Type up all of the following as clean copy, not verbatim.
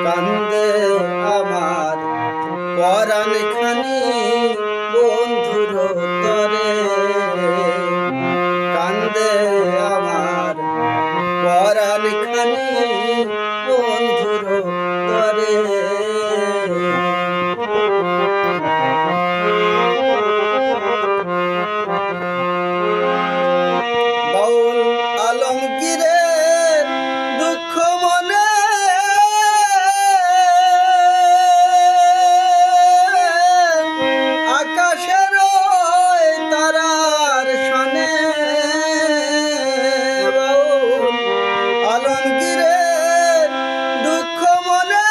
কান্দে আমার পরাণ খানি বন্ধুর তরে, কান্দে আমার পরাণ খানি বন্ধুর তরে। বাউল আলমগীরের দুঃখ মনে আকাশের তারার শনে, বাউল আলমগীরের দুঃখ মনে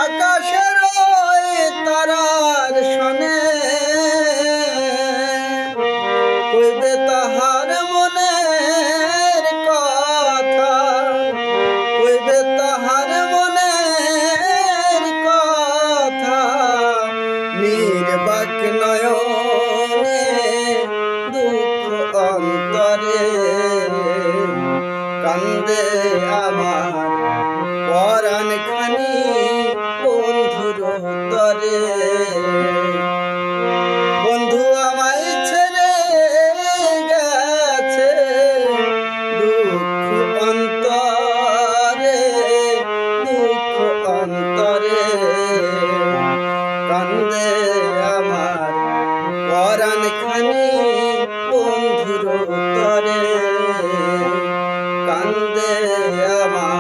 আকাশের তারার শনে, কইবে তাহার মনের কথা, কইবে তাহার মনের কথা, নির্বাক নয়নে দুঃখ অন্তরে, কান্দে আমার পরাণ খানি বন্ধুর তরে। বন্ধু আমায় ছেড়ে গেছে দুঃখ অন্তরে, দুঃখ অন্তরে, কান্দে আমার পরাণ খানি বন্ধুর তরে, কান্দে আমার